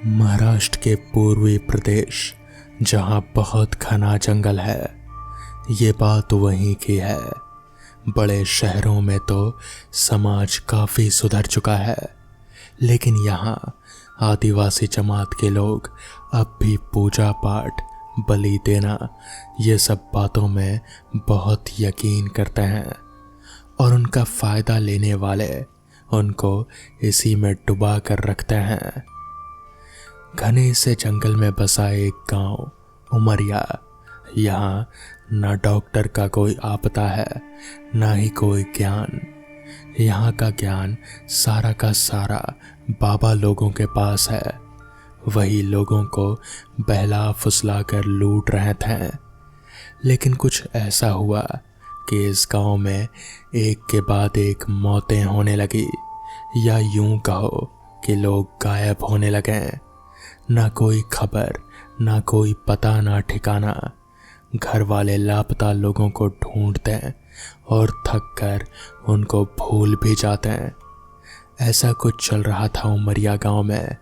महाराष्ट्र के पूर्वी प्रदेश जहां बहुत घना जंगल है, ये बात वहीं की है। बड़े शहरों में तो समाज काफी सुधर चुका है, लेकिन यहाँ आदिवासी जमात के लोग अब भी पूजा पाठ, बलि देना, ये सब बातों में बहुत यकीन करते हैं और उनका फायदा लेने वाले उनको इसी में डुबा कर रखते हैं। घने से जंगल में बसा एक गांव उमरिया। यहाँ ना डॉक्टर का कोई आपता है, ना ही कोई ज्ञान। यहाँ का ज्ञान सारा का सारा बाबा लोगों के पास है। वही लोगों को बहला फुसला कर लूट रहे थे। लेकिन कुछ ऐसा हुआ कि इस गांव में एक के बाद एक मौतें होने लगी, या यूं कहो कि लोग गायब होने लगे। ना कोई खबर, ना कोई पता, ना ठिकाना। घर वाले लापता लोगों को ढूंढते हैं और थक कर उनको भूल भी जाते हैं। ऐसा कुछ चल रहा था उमरिया गांव में।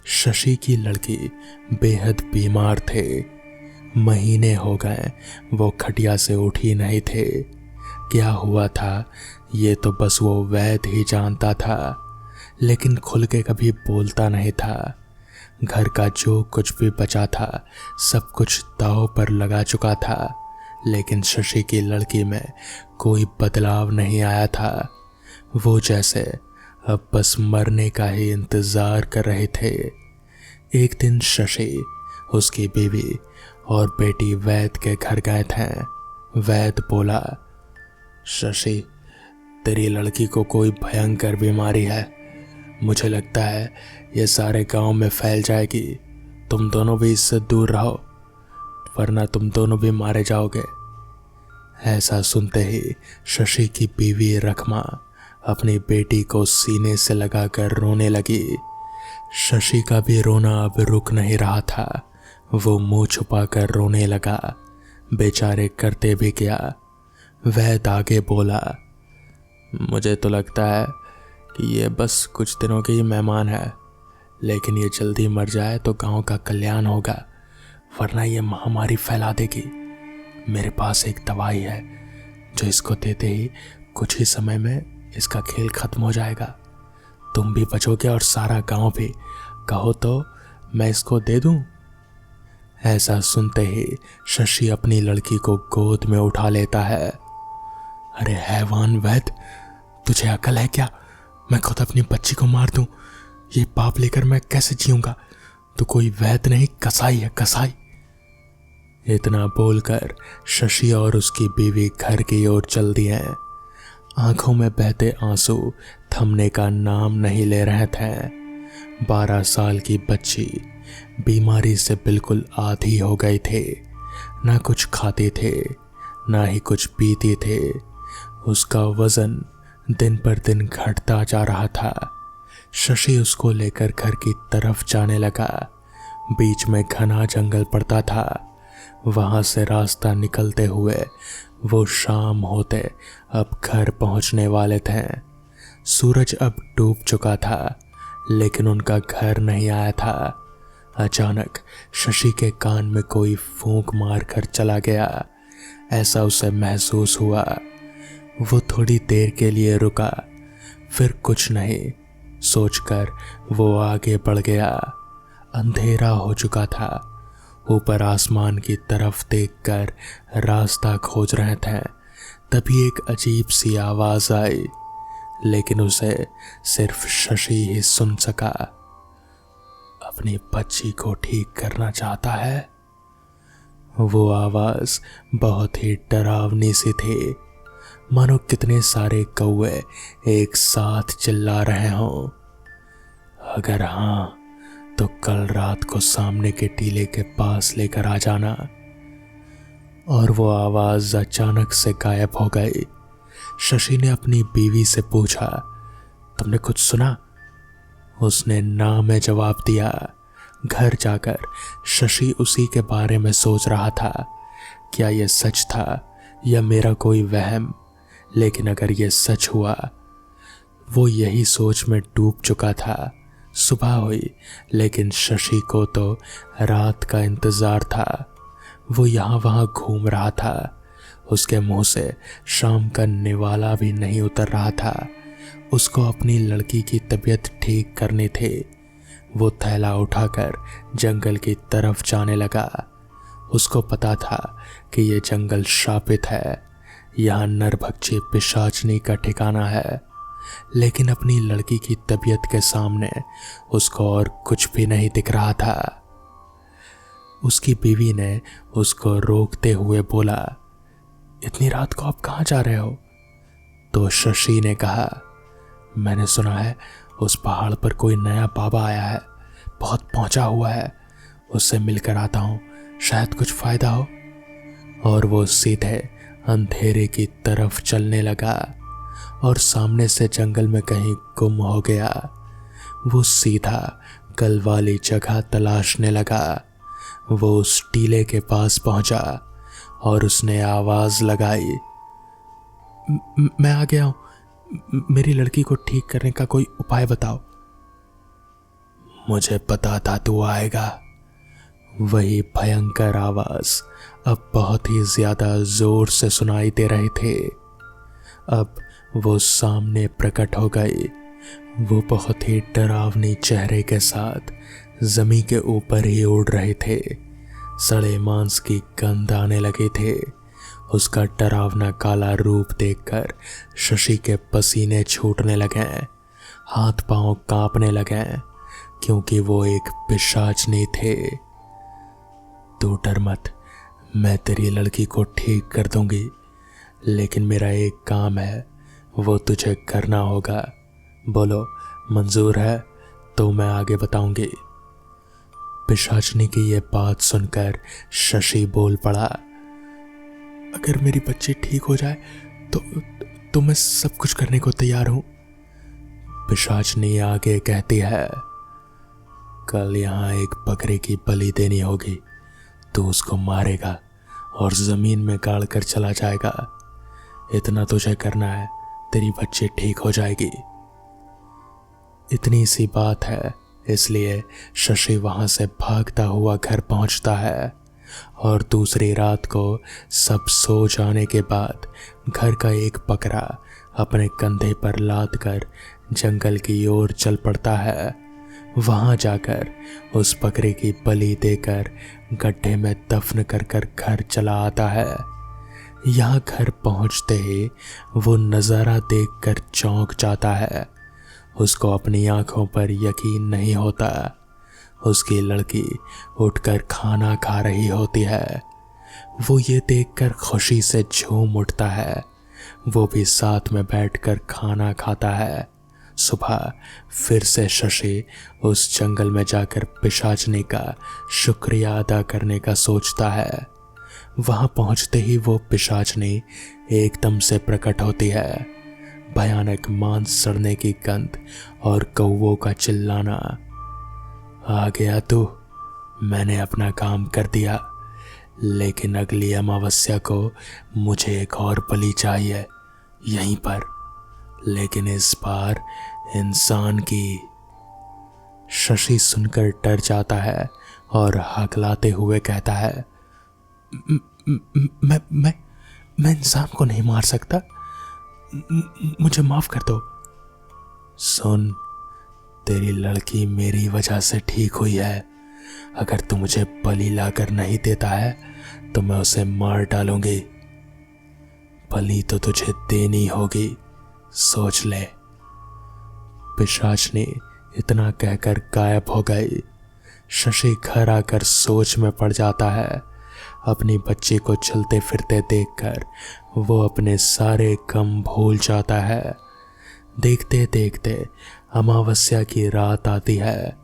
शशि की लड़की बेहद बीमार थे। महीने हो गए वो खटिया से उठी नहीं थे। क्या हुआ था ये तो बस वो वैद्य ही जानता था, लेकिन खुल के कभी बोलता नहीं था। घर का जो कुछ भी बचा था सब कुछ दांव पर लगा चुका था, लेकिन शशि की लड़की में कोई बदलाव नहीं आया था। वो जैसे अब बस मरने का ही इंतजार कर रहे थे। एक दिन शशि, उसकी बीवी और बेटी वैद्य के घर गए थे। वैद्य बोला, शशि, तेरी लड़की को कोई भयंकर बीमारी है। मुझे लगता है ये सारे गांव में फैल जाएगी। तुम दोनों भी इससे दूर रहो, वरना तुम दोनों भी मारे जाओगे। ऐसा सुनते ही शशि की बीवी रखमा अपनी बेटी को सीने से लगाकर रोने लगी। शशि का भी रोना अब रुक नहीं रहा था। वो मुंह छुपाकर रोने लगा। बेचारे करते भी क्या। वैद्य आगे बोला, मुझे तो लगता है कि ये बस कुछ दिनों के ही मेहमान है, लेकिन ये जल्दी मर जाए तो गांव का कल्याण होगा, वरना ये महामारी फैला देगी। मेरे पास एक दवाई है जो इसको देते ही कुछ ही समय में इसका खेल खत्म हो जाएगा। तुम भी बचोगे और सारा गांव भी। कहो तो मैं इसको दे दूं? ऐसा सुनते ही शशि अपनी लड़की को गोद में उठा लेता है। अरे हैवान वैद्य, तुझे अकल है क्या? मैं खुद अपनी बच्ची को मार दूं? ये पाप लेकर मैं कैसे जीऊंगा? तो कोई वैद्य नहीं, कसाई है, कसाई। इतना बोलकर शशि और उसकी बीवी घर की ओर चल दिए। आंखों में बहते आंसू थमने का नाम नहीं ले रहे थे। 12 साल की बच्ची बीमारी से बिल्कुल आधी हो गई थे। ना कुछ खाते थे, ना ही कुछ पीते थे। उसका वजन दिन पर दिन घटता जा रहा था। शशि उसको लेकर घर की तरफ जाने लगा। बीच में घना जंगल पड़ता था। वहां से रास्ता निकलते हुए वो शाम होते अब घर पहुंचने वाले थे। सूरज अब डूब चुका था, लेकिन उनका घर नहीं आया था। अचानक शशि के कान में कोई फूंक मार कर चला गया। ऐसा उसे महसूस हुआ। वो थोड़ी देर के लिए रुका, फिर कुछ नहीं सोचकर वो आगे बढ़ गया। अंधेरा हो चुका था। ऊपर आसमान की तरफ देखकर रास्ता खोज रहे थे। तभी एक अजीब सी आवाज आई, लेकिन उसे सिर्फ शशि ही सुन सका। अपनी बच्ची को ठीक करना चाहता है। वो आवाज बहुत ही डरावनी सी थी, मानो कितने सारे कौवे एक साथ चिल्ला रहे हों। अगर हाँ, तो कल रात को सामने के टीले के पास लेकर आ जाना। और वो आवाज अचानक से गायब हो गई। शशि ने अपनी बीवी से पूछा, तुमने कुछ सुना? उसने ना में जवाब दिया। घर जाकर शशि उसी के बारे में सोच रहा था। क्या यह सच था या मेरा कोई वहम? लेकिन अगर यह सच हुआ, वो यही सोच में डूब चुका था। सुबह हुई, लेकिन शशि को तो रात का इंतजार था। वो यहाँ वहाँ घूम रहा था। उसके मुंह से शाम का निवाला भी नहीं उतर रहा था। उसको अपनी लड़की की तबीयत ठीक करनी थी। वो थैला उठाकर जंगल की तरफ जाने लगा। उसको पता था कि ये जंगल शापित है, यहाँ नरभक्षी पिशाचनी का ठिकाना है। लेकिन अपनी लड़की की तबीयत के सामने उसको और कुछ भी नहीं दिख रहा था। उसकी बीवी ने उसको रोकते हुए बोला, इतनी रात को आप कहाँ जा रहे हो? तो शशि ने कहा, मैंने सुना है उस पहाड़ पर कोई नया बाबा आया है, बहुत पहुंचा हुआ है, उससे मिलकर आता हूं, शायद कुछ फायदा हो। और वो सीधे अंधेरे की तरफ चलने लगा और सामने से जंगल में कहीं गुम हो गया। वो सीधा कल वाली जगह तलाशने लगा। वो उस टीले के पास पहुंचा और उसने आवाज लगाई, मैं आ गया हूं, मेरी लड़की को ठीक करने का कोई उपाय बताओ। मुझे पता था तू आएगा। वही भयंकर आवाज अब बहुत ही ज्यादा जोर से सुनाई दे रहे थे। अब वो सामने प्रकट हो गई। वो बहुत ही डरावनी चेहरे के साथ जमीन के ऊपर ही उड़ रहे थे। सड़े मांस की गंध आने लगे थे। उसका डरावना काला रूप देखकर शशि के पसीने छूटने लगे, हाथ पांव कांपने लगे, क्योंकि वो एक पिशाचनी थे। तू डर मत, मैं तेरी लड़की को ठीक कर दूंगी, लेकिन मेरा एक काम है, वो तुझे करना होगा। बोलो मंजूर है तो मैं आगे बताऊंगी। पिशाचनी की ये बात सुनकर शशि बोल पड़ा, अगर मेरी बच्ची ठीक हो जाए तो मैं सब कुछ करने को तैयार हूं। पिशाचनी आगे कहती है, कल यहां एक बकरे की बलि देनी होगी। तू उसको मारेगा और जमीन में गाड़ कर चला जाएगा। इतना तुझे करना है, तेरी बच्ची ठीक हो जाएगी। इतनी सी बात है, इसलिए शशि वहां से भागता हुआ घर पहुंचता है और दूसरी रात को सब सो जाने के बाद घर का एक बकरा अपने कंधे पर लाद कर जंगल की ओर चल पड़ता है। वहां जाकर उस बकरे की बलि देकर गड्ढे में दफन कर कर घर चला आता है। यहाँ घर पहुंचते ही वो नज़ारा देखकर चौंक जाता है। उसको अपनी आंखों पर यकीन नहीं होता। उसकी लड़की उठकर खाना खा रही होती है। वो ये देखकर खुशी से झूम उठता है। वो भी साथ में बैठकर खाना खाता है। सुबह फिर से शशि उस जंगल में जाकर पिशाचनी का शुक्रिया अदा करने का सोचता है। वहां पहुंचते ही वो पिशाचनी एकदम से प्रकट होती है। भयानक मांस सड़ने की गंध और कौवों का चिल्लाना। आ गया तू, मैंने अपना काम कर दिया, लेकिन अगली अमावस्या को मुझे एक और बलि चाहिए यहीं पर, लेकिन इस बार इंसान की। शशि सुनकर डर जाता है और हकलाते हुए कहता है, मैं इंसान को नहीं मार सकता, मुझे माफ कर दो। सुन, तेरी लड़की मेरी वजह से ठीक हुई है। अगर तू मुझे बलि लाकर नहीं देता है तो मैं उसे मार डालूंगी। बलि तो तुझे देनी होगी, सोच ले। पिशाचनी इतना कहकर गायब हो गई। शशि घर आकर सोच में पड़ जाता है। अपनी बच्ची को चलते फिरते देखकर वो अपने सारे गम भूल जाता है। देखते देखते अमावस्या की रात आती है।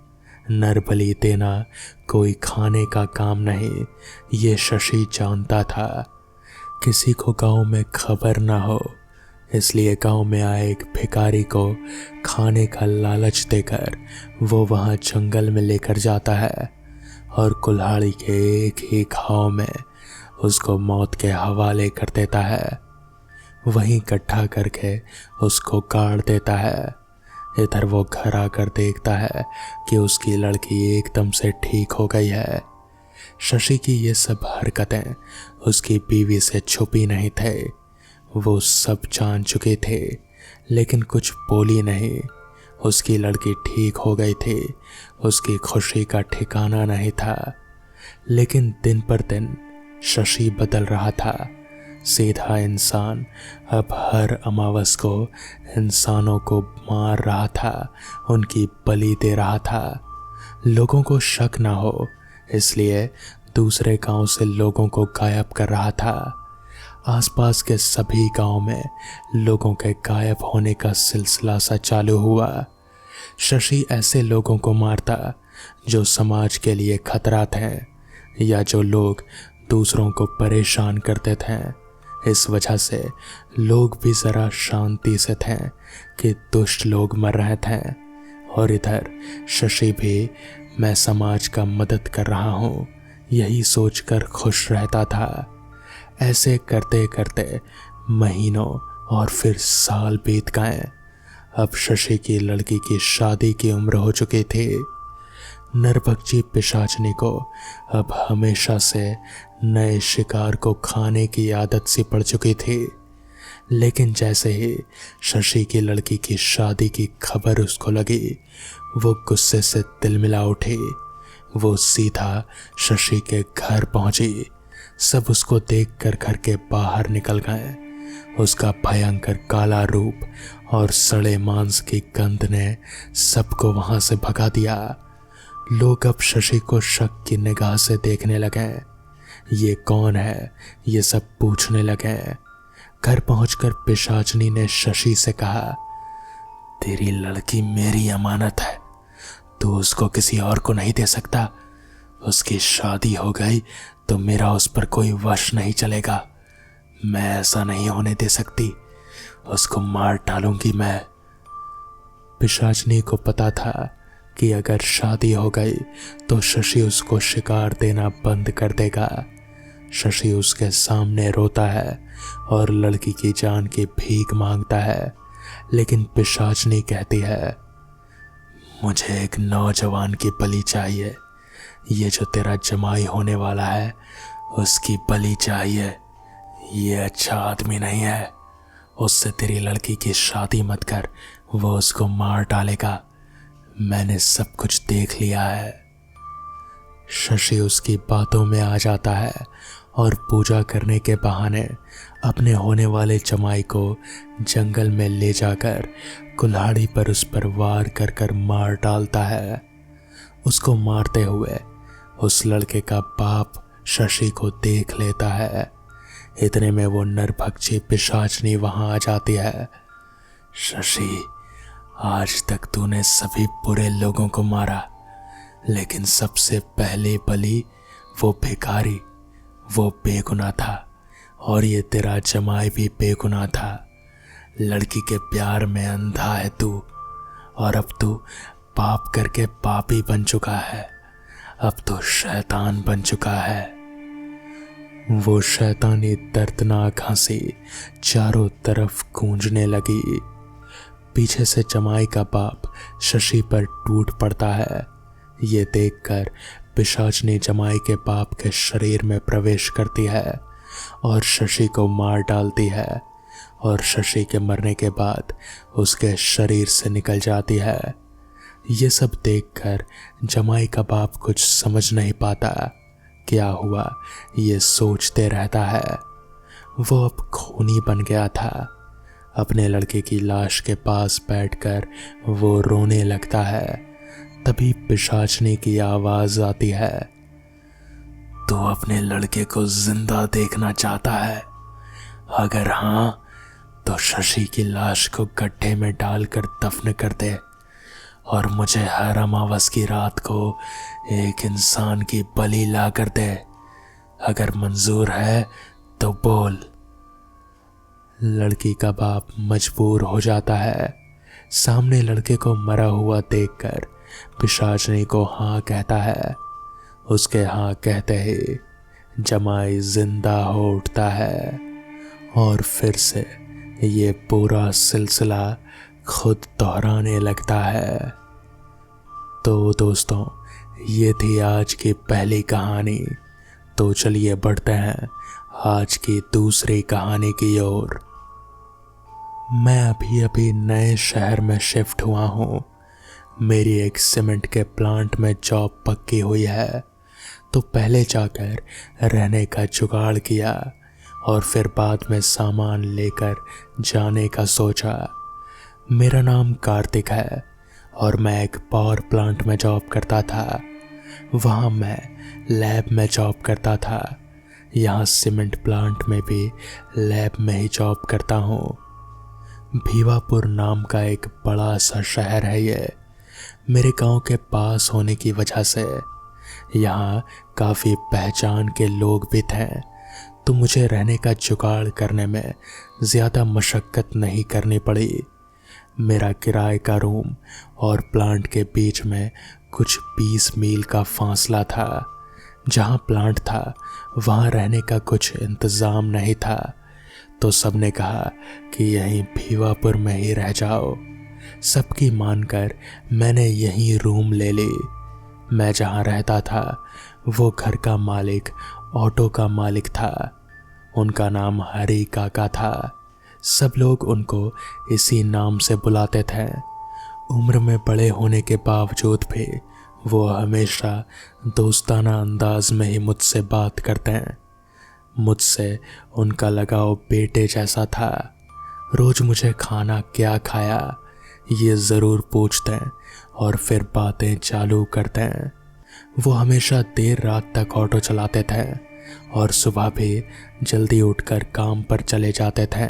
नरबलि देना कोई खाने का काम नहीं, ये शशि जानता था। किसी को गांव में खबर ना हो, इसलिए गांव में आए एक भिखारी को खाने का लालच देकर वो वहां जंगल में लेकर जाता है और कुल्हाड़ी के एक ही घाव में उसको मौत के हवाले कर देता है। वहीं इकट्ठा करके उसको गाड़ देता है। इधर वो घर आकर देखता है कि उसकी लड़की एकदम से ठीक हो गई है। शशि की ये सब हरकतें उसकी बीवी से छुपी नहीं थे। वो सब जान चुके थे, लेकिन कुछ बोली नहीं। उसकी लड़की ठीक हो गई थी, उसकी खुशी का ठिकाना नहीं था। लेकिन दिन पर दिन शशि बदल रहा था। सीधा इंसान अब हर अमावस को इंसानों को मार रहा था, उनकी बलि दे रहा था। लोगों को शक ना हो इसलिए दूसरे गांव से लोगों को गायब कर रहा था। आसपास के सभी गांव में लोगों के गायब होने का सिलसिला सा चालू हुआ। शशि ऐसे लोगों को मारता जो समाज के लिए खतरा थे या जो लोग दूसरों को परेशान करते थे। इस वजह से लोग भी जरा शांति से थे कि दुष्ट लोग मर रहे थे। और इधर शशि भी मैं समाज का मदद कर रहा हूँ यही सोचकर खुश रहता था। ऐसे करते करते महीनों और फिर साल बीत गए। अब शशि की लड़की की शादी की उम्र हो चुकी थी। नरभक्षी पिशाचनी को अब हमेशा से नए शिकार को खाने की आदत सी पड़ चुकी थी। लेकिन जैसे ही शशि की लड़की की शादी की खबर उसको लगी, वो गुस्से से तिलमिला उठी। वो सीधा शशि के घर पहुंची। सब उसको देखकर घर के बाहर निकल गए। उसका भयंकर काला रूप और सड़े मांस की गंध ने सबको वहां से भगा दिया। लोग अब शशि को शक की निगाह से देखने लगे। ये कौन है, ये सब पूछने लगे। घर पहुंचकर पिशाचनी ने शशि से कहा, तेरी लड़की मेरी अमानत है, तू उसको किसी और को नहीं दे सकता। उसकी शादी हो गई तो मेरा उस पर कोई वश नहीं चलेगा। मैं ऐसा नहीं होने दे सकती, उसको मार डालूंगी मैं। पिशाचनी को पता था कि अगर शादी हो गई तो शशि उसको शिकार देना बंद कर देगा। शशि उसके सामने रोता है और लड़की की जान की भीख मांगता है, लेकिन पिशाचनी कहती है, मुझे एक नौजवान की बलि चाहिए। ये जो तेरा जमाई होने वाला है उसकी बलि चाहिए। ये अच्छा आदमी नहीं है, उससे तेरी लड़की की शादी मत कर, वो उसको मार डालेगा। मैंने सब कुछ देख लिया है। शशि उसकी बातों में आ जाता है और पूजा करने के बहाने अपने होने वाले जमाई को जंगल में ले जाकर कुल्हाड़ी पर उस पर वार कर कर मार डालता है। उसको मारते हुए उस लड़के का बाप शशि को देख लेता है। इतने में वो नरभक्षी पिशाचनी वहां आ जाती है। शशि, आज तक तूने सभी बुरे लोगों को मारा, लेकिन सबसे पहले बलि वो भिखारी, वो बेगुनाह था, और ये तेरा जमाई भी बेगुनाह था। लड़की के प्यार में अंधा है तू, और अब तू पाप करके पापी बन चुका है। अब तो शैतान बन चुका है। वो शैतानी दर्दनाक हंसी चारों तरफ गूंजने लगी। पीछे से जमाई का बाप शशि पर टूट पड़ता है। ये देखकर पिशाचनी जमाई के बाप के शरीर में प्रवेश करती है और शशि को मार डालती है, और शशि के मरने के बाद उसके शरीर से निकल जाती है। ये सब देखकर जमाई का बाप कुछ समझ नहीं पाता क्या हुआ, ये सोचते रहता है। वो अब खूनी बन गया था। अपने लड़के की लाश के पास बैठकर वो रोने लगता है। तभी पिशाचनी की आवाज आती है, तू अपने लड़के को जिंदा देखना चाहता है? अगर हाँ तो शशि की लाश को गड्ढे में डालकर दफन कर दे, और मुझे हर अमावस की रात को एक इंसान की बलि ला कर दे। अगर मंजूर है तो बोल। लड़की का बाप मजबूर हो जाता है। सामने लड़के को मरा हुआ देखकर पिशाचनी को हाँ कहता है। उसके हाँ कहते ही जमाई जिंदा हो उठता है, और फिर से ये पूरा सिलसिला खुद दोहराने लगता है। तो दोस्तों, ये थी आज की पहली कहानी। तो चलिए बढ़ते हैं आज की दूसरी कहानी की ओर। मैं अभी अभी नए शहर में शिफ्ट हुआ हूँ। मेरी एक सीमेंट के प्लांट में जॉब पक्की हुई है, तो पहले जाकर रहने का जुगाड़ किया और फिर बाद में सामान लेकर जाने का सोचा। मेरा नाम कार्तिक है और मैं एक पावर प्लांट में जॉब करता था। वहाँ मैं लैब में जॉब करता था। यहाँ सीमेंट प्लांट में भी लैब में ही जॉब करता हूँ। भीवापुर नाम का एक बड़ा सा शहर है ये। मेरे गांव के पास होने की वजह से यहाँ काफ़ी पहचान के लोग भी थे, तो मुझे रहने का जुगाड़ करने में ज़्यादा मशक्क़त नहीं करनी पड़ी। मेरा किराए का रूम और प्लांट के बीच में कुछ 20 मील का फासला था। जहाँ प्लांट था वहाँ रहने का कुछ इंतज़ाम नहीं था, तो सबने कहा कि यहीं भीवापुर में ही रह जाओ। सबकी मानकर मैंने यहीं रूम ले ली। मैं जहाँ रहता था वो घर का मालिक ऑटो का मालिक था। उनका नाम हरी काका था। सब लोग उनको इसी नाम से बुलाते थे। उम्र में बड़े होने के बावजूद भी वो हमेशा दोस्ताना अंदाज में ही मुझसे बात करते हैं। मुझसे उनका लगाव बेटे जैसा था। रोज़ मुझे खाना क्या खाया ये ज़रूर पूछते हैं और फिर बातें चालू करते हैं। वो हमेशा देर रात तक ऑटो चलाते थे और सुबह भी जल्दी उठकर काम पर चले जाते थे।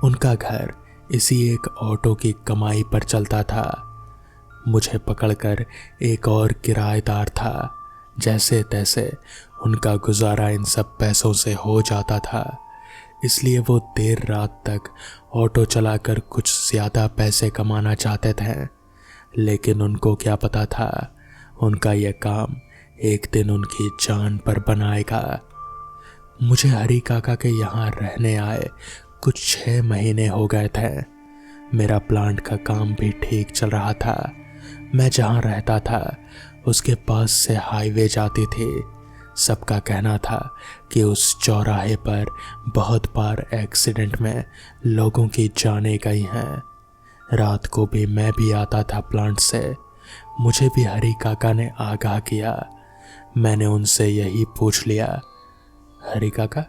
उनका घर इसी एक ऑटो की कमाई पर चलता था। मुझे पकड़कर एक और किराएदार था। जैसे तैसे उनका गुजारा इन सब पैसों से हो जाता था, इसलिए वो देर रात तक ऑटो चलाकर कुछ ज़्यादा पैसे कमाना चाहते थे। लेकिन उनको क्या पता था उनका यह काम एक दिन उनकी जान पर बनाएगा। मुझे हरी काका के यहाँ रहने आए कुछ 6 महीने हो गए थे। मेरा प्लांट का काम भी ठीक चल रहा था। मैं जहाँ रहता था उसके पास से हाईवे जाती थी। सबका कहना था कि उस चौराहे पर बहुत बार एक्सीडेंट में लोगों की जानें गई हैं। रात को भी मैं भी आता था प्लांट से। मुझे भी हरी काका ने आगाह किया। मैंने उनसे यही पूछ लिया, हरी काका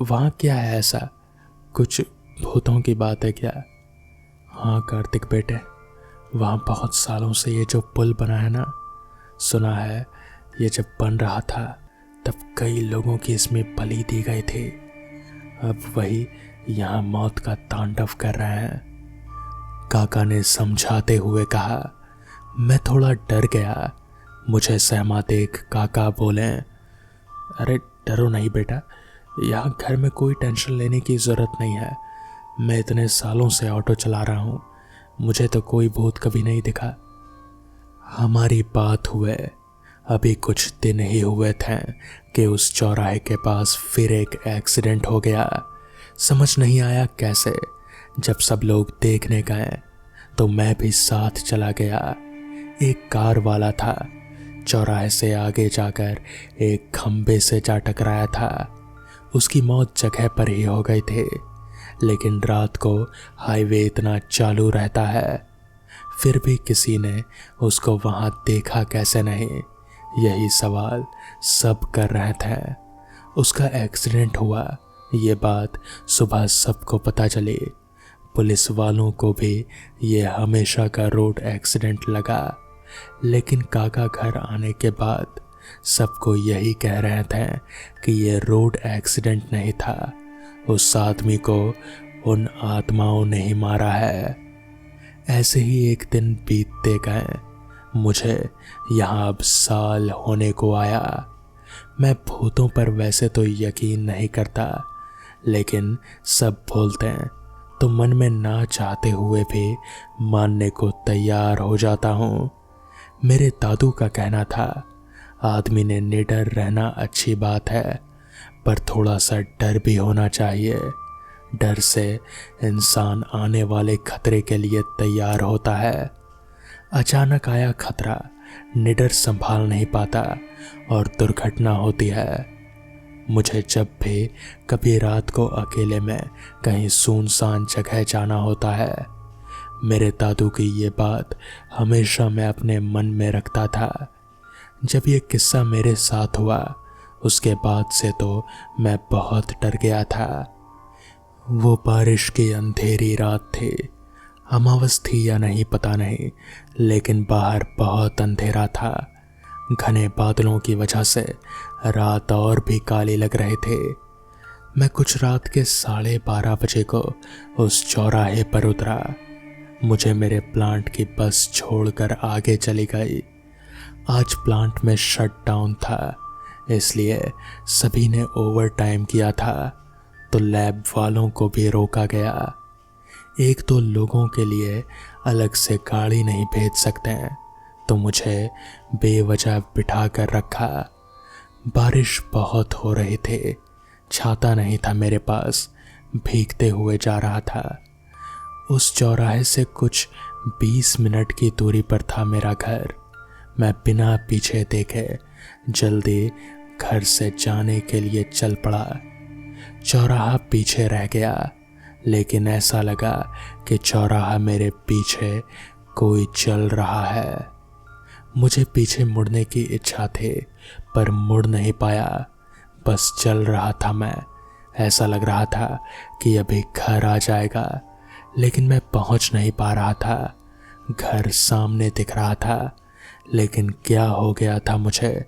वहाँ क्या है ऐसा, कुछ भूतों की बात है क्या? हाँ कार्तिक बेटे, वहाँ बहुत सालों से ये जो पुल बना है ना, सुना है ये जब बन रहा था तब कई लोगों की इसमें बलि दी गई थी। अब वही यहाँ मौत का तांडव कर रहे हैं। काका ने समझाते हुए कहा। मैं थोड़ा डर गया। मुझे सहमा देख काका बोले, अरे डरो नहीं बेटा, यहाँ घर में कोई टेंशन लेने की ज़रूरत नहीं है। मैं इतने सालों से ऑटो चला रहा हूँ, मुझे तो कोई भूत कभी नहीं दिखा। हमारी बात हुए अभी कुछ दिन ही हुए थे कि उस चौराहे के पास फिर एक एक्सीडेंट हो गया। समझ नहीं आया कैसे। जब सब लोग देखने गए तो मैं भी साथ चला गया। एक कार वाला था, चौराहे से आगे जाकर एक खंबे से जा टकराया था। उसकी मौत जगह पर ही हो गई थी। लेकिन रात को हाईवे इतना चालू रहता है, फिर भी किसी ने उसको वहाँ देखा कैसे नहीं, यही सवाल सब कर रहे थे। उसका एक्सीडेंट हुआ ये बात सुबह सबको पता चली। पुलिस वालों को भी ये हमेशा का रोड एक्सीडेंट लगा। लेकिन काका घर आने के बाद सबको यही कह रहे थे कि ये रोड एक्सीडेंट नहीं था, उस आदमी को उन आत्माओं ने ही मारा है। ऐसे ही एक दिन बीतते गए। मुझे यहाँ अब साल होने को आया। मैं भूतों पर वैसे तो यकीन नहीं करता, लेकिन सब बोलते हैं तो मन में ना चाहते हुए भी मानने को तैयार हो जाता हूँ। मेरे दादू का कहना था, आदमी ने निडर रहना अच्छी बात है, पर थोड़ा सा डर भी होना चाहिए। डर से इंसान आने वाले खतरे के लिए तैयार होता है। अचानक आया खतरा निडर संभाल नहीं पाता और दुर्घटना होती है। मुझे जब भी कभी रात को अकेले में कहीं सुनसान जगह जाना होता है, मेरे दादू की ये बात हमेशा मैं अपने मन में रखता था। जब ये किस्सा मेरे साथ हुआ उसके बाद से तो मैं बहुत डर गया था। वो बारिश की अंधेरी रात थी। अमावस थी या नहीं पता नहीं, लेकिन बाहर बहुत अंधेरा था। घने बादलों की वजह से रात और भी काली लग रहे थे। मैं कुछ रात के 12:30 बजे को उस चौराहे पर उतरा। मुझे मेरे प्लांट की बस छोड़कर आगे चली गई। आज प्लांट में शट डाउन था, इसलिए सभी ने ओवर टाइम किया था, तो लैब वालों को भी रोका गया। एक दो लोगों के लिए अलग से गाड़ी नहीं भेज सकते हैं, तो मुझे बेवजह बिठा कर रखा। बारिश बहुत हो रही थी, छाता नहीं था मेरे पास, भीगते हुए जा रहा था। उस चौराहे से कुछ 20 मिनट की दूरी पर था मेरा घर। मैं बिना पीछे देखे जल्दी घर से जाने के लिए चल पड़ा। चौराहा पीछे रह गया, लेकिन ऐसा लगा कि चौराहा मेरे पीछे कोई चल रहा है। मुझे पीछे मुड़ने की इच्छा थी, पर मुड़ नहीं पाया, बस चल रहा था मैं। ऐसा लग रहा था कि अभी घर आ जाएगा, लेकिन मैं पहुंच नहीं पा रहा था। घर सामने दिख रहा था, लेकिन क्या हो गया था मुझे?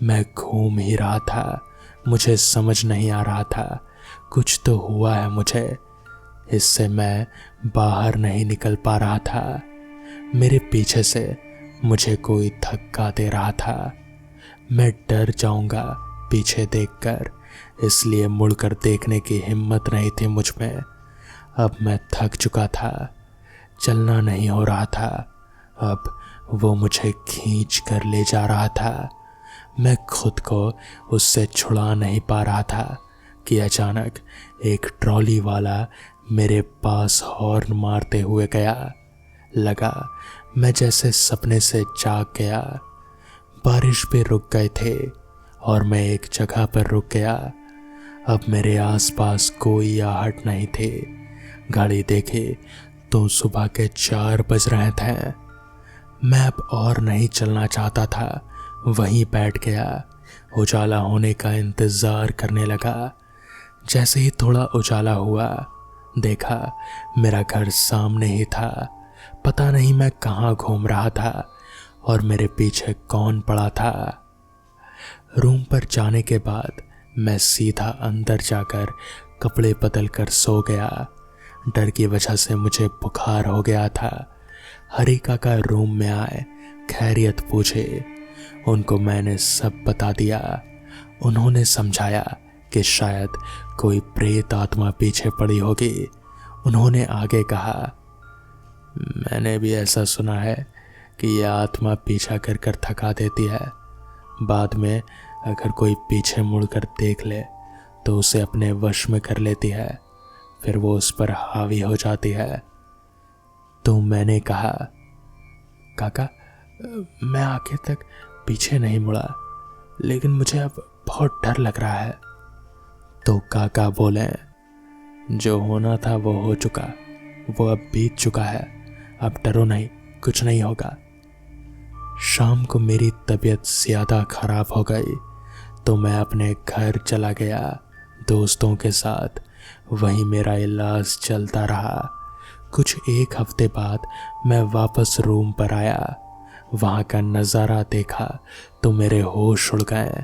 मैं घूम ही रहा था, मुझे समझ नहीं आ रहा था। कुछ तो हुआ है मुझे, इससे मैं बाहर नहीं निकल पा रहा था। मेरे पीछे से मुझे कोई धक्का दे रहा था। मैं डर जाऊंगा पीछे देखकर, इसलिए मुड़कर देखने की हिम्मत नहीं थी मुझ में। अब मैं थक चुका था, चलना नहीं हो रहा था। अब वो मुझे खींच कर ले जा रहा था। मैं खुद को उससे छुड़ा नहीं पा रहा था कि अचानक एक ट्रॉली वाला मेरे पास हॉर्न मारते हुए गया। लगा मैं जैसे सपने से जाग गया। बारिश पे रुक गए थे और मैं एक जगह पर रुक गया। अब मेरे आसपास कोई आहट नहीं थी। घड़ी देखे तो सुबह के 4 बज रहे थे। मैं अब और नहीं चलना चाहता था, वहीं बैठ गया। उजाला होने का इंतजार करने लगा। जैसे ही थोड़ा उजाला हुआ, देखा मेरा घर सामने ही था। पता नहीं मैं कहाँ घूम रहा था और मेरे पीछे कौन पड़ा था। रूम पर जाने के बाद मैं सीधा अंदर जाकर कपड़े बदल कर सो गया। डर की वजह से मुझे बुखार हो गया था। हरी काका रूम में आए, खैरियत पूछे। उनको मैंने सब बता दिया। उन्होंने समझाया कि शायद कोई प्रेत आत्मा पीछे पड़ी होगी। उन्होंने आगे कहा, मैंने भी ऐसा सुना है कि यह आत्मा पीछा कर कर थका देती है। बाद में अगर कोई पीछे मुड़कर देख ले तो उसे अपने वश में कर लेती है, फिर वो उस पर हावी हो जाती है। तो मैंने कहा, काका मैं आगे तक पीछे नहीं मुड़ा, लेकिन मुझे अब बहुत डर लग रहा है। तो काका बोले, जो होना था वो हो चुका, वो अब बीत चुका है, अब डरो नहीं, कुछ नहीं होगा। शाम को मेरी तबीयत ज़्यादा खराब हो गई तो मैं अपने घर चला गया दोस्तों के साथ। वहीं मेरा इलाज चलता रहा। कुछ 1 हफ्ते बाद मैं वापस रूम पर आया। वहाँ का नज़ारा देखा तो मेरे होश उड़ गए।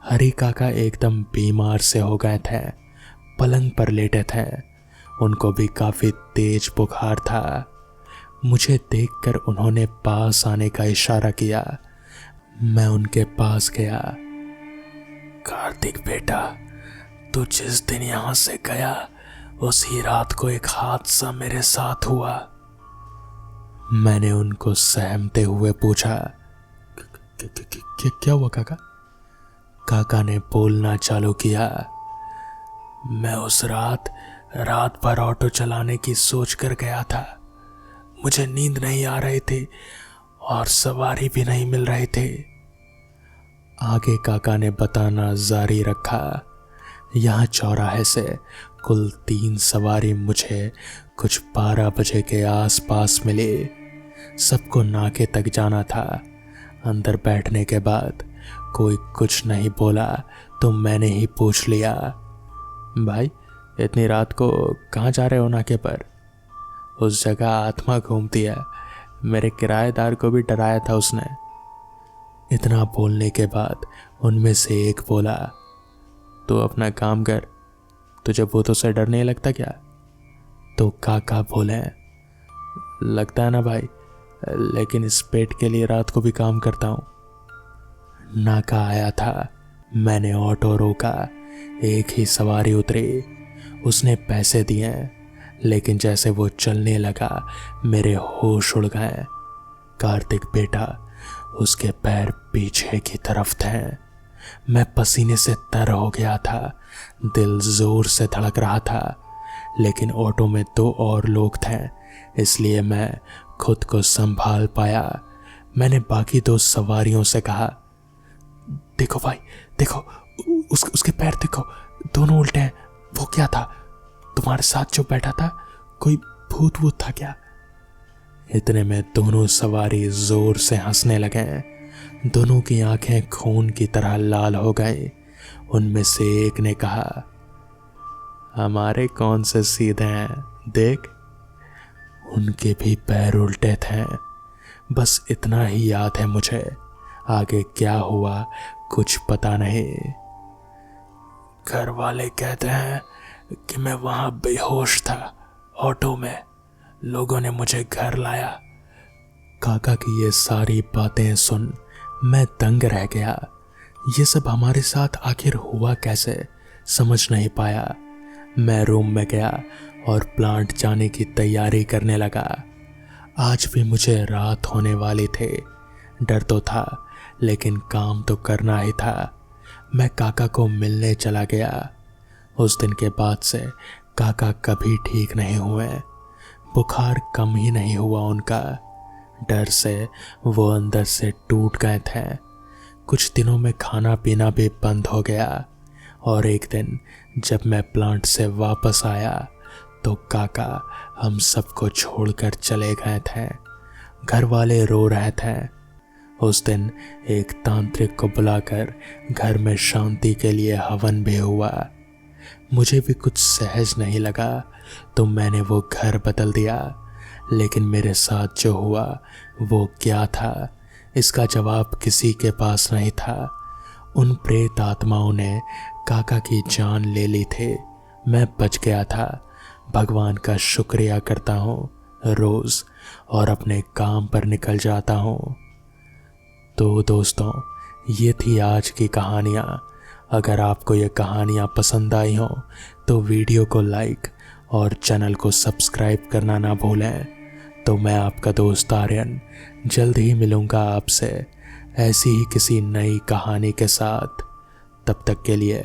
हरी काका एकदम बीमार से हो गए थे, पलंग पर लेटे थे। उनको भी काफ़ी तेज बुखार था। मुझे देखकर उन्होंने पास आने का इशारा किया। मैं उनके पास गया। कार्तिक बेटा, तू जिस दिन यहाँ से गया उसी रात को एक हादसा मेरे साथ हुआ। मैंने उनको सहमते हुए पूछा, क्या हुआ काका? काका ने बोलना चालू किया, मैं उस रात रात भर ऑटो चलाने की सोच कर गया था। मुझे नींद नहीं आ रही थी और सवारी भी नहीं मिल रहे थे। आगे काका ने बताना जारी रखा। यहाँ चौराहे से कुल 3 सवारी मुझे कुछ 12 बजे के आसपास मिली। सबको नाके तक जाना था। अंदर बैठने के बाद कोई कुछ नहीं बोला तो मैंने ही पूछ लिया, भाई इतनी रात को कहाँ जा रहे हो नाके पर? उस जगह आत्मा घूमती है, मेरे किराएदार को भी डराया था उसने। इतना बोलने के बाद उनमें से एक बोला, तो अपना काम कर, तुझे भूतों से डर नहीं लगता क्या? तो काका बोले, लगता है ना भाई, लेकिन इस पेट के लिए रात को भी काम करता हूं। नाका आया था, मैंने ऑटो रोका, एक ही सवारी उतरी। उसने पैसे दिए, लेकिन जैसे वो चलने लगा मेरे होश उड़ गए। कार्तिक बेटा, उसके पैर पीछे की तरफ थे। मैं पसीने से तर हो गया था, दिल जोर से धड़क रहा था, लेकिन ऑटो में 2 और लोग थे, इसलिए मैं खुद को संभाल पाया। मैंने बाकी 2 सवारियों से कहा, देखो भाई, देखो उसके पैर देखो, दोनों उल्टे हैं। वो क्या था? तुम्हारे साथ जो बैठा था, कोई भूत वूत था क्या? इतने में दोनों सवारी जोर से हंसने लगे। दोनों की आंखें खून की तरह लाल हो गई। उनमें से एक ने कहा, हमारे कौन से सीधे हैं, देख। उनके भी पैर उल्टे थे। बस इतना ही याद है मुझे, आगे क्या हुआ कुछ पता नहीं। घर वाले कहते हैं कि मैं वहां बेहोश था, ऑटो में। लोगों ने मुझे घर लाया। काका की ये सारी बातें सुन मैं दंग रह गया। ये सब हमारे साथ आखिर हुआ कैसे, समझ नहीं पाया। मैं रूम में गया और प्लांट जाने की तैयारी करने लगा। आज भी मुझे रात होने वाली थी। डर तो था, लेकिन काम तो करना ही था। मैं काका को मिलने चला गया। उस दिन के बाद से काका कभी ठीक नहीं हुए। बुखार कम ही नहीं हुआ उनका। डर से वो अंदर से टूट गए थे। कुछ दिनों में खाना पीना भी बंद हो गया। और एक दिन जब मैं प्लांट से वापस आया तो काका हम सबको छोड़कर चले गए थे। घर वाले रो रहे थे। उस दिन एक तांत्रिक को बुलाकर घर में शांति के लिए हवन भी हुआ। मुझे भी कुछ सहज नहीं लगा तो मैंने वो घर बदल दिया। लेकिन मेरे साथ जो हुआ वो क्या था, इसका जवाब किसी के पास नहीं था। उन प्रेत आत्माओं ने काका की जान ले ली थी। मैं बच गया था। भगवान का शुक्रिया करता हूँ रोज और अपने काम पर निकल जाता हूँ। तो दोस्तों, ये थी आज की कहानियाँ। अगर आपको ये कहानियाँ पसंद आई हों तो वीडियो को लाइक और चैनल को सब्सक्राइब करना ना भूलें। तो मैं आपका दोस्त आर्यन जल्द ही मिलूँगा आपसे ऐसी ही किसी नई कहानी के साथ। तब तक के लिए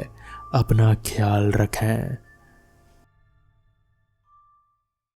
अपना ख्याल रखें।